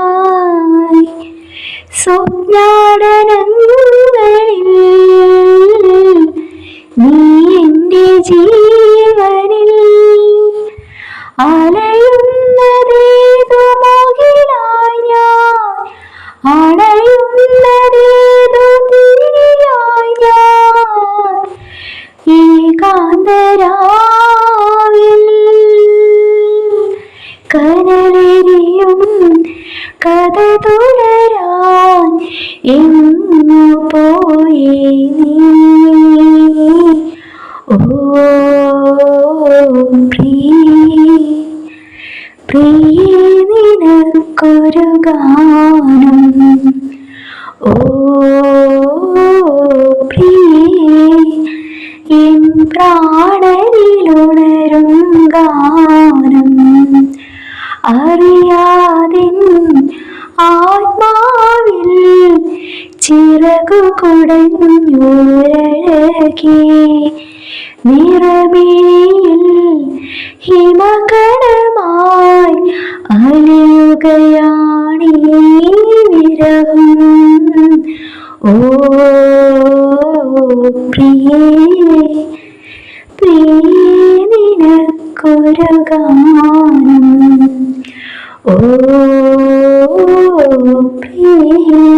ഗീതമായി സ്വപ്നാടനങ്ങളിൽ നീ എൻ്റെ ജീവനിൽ അലയുന്നതേതു മുകിലായി ഞാൻ അണയുന്നതേതു തിരിയായി ഞാൻ ഏകാന്തരാവിൽ കനലെരിയും കഥ തുടരാൻ എങ്ങു പോയി നീ ഓ പ്രിയേ നിനക്കൊരു ഗാനം ഓ പ്രിയേ എൻ പ്രാണനിലുണരും ഗാനം അറിയാതെ ആത്മാവിൽ ചിറകു കുടഞ്ഞുരഴകേ നിറമേയിൽ ഹിമകണമായി അലിയുകയാണീ വിരഹം ഓ പ്രിയേ നിനക്കൊരു ഗാനം ഓ പ്രിയേ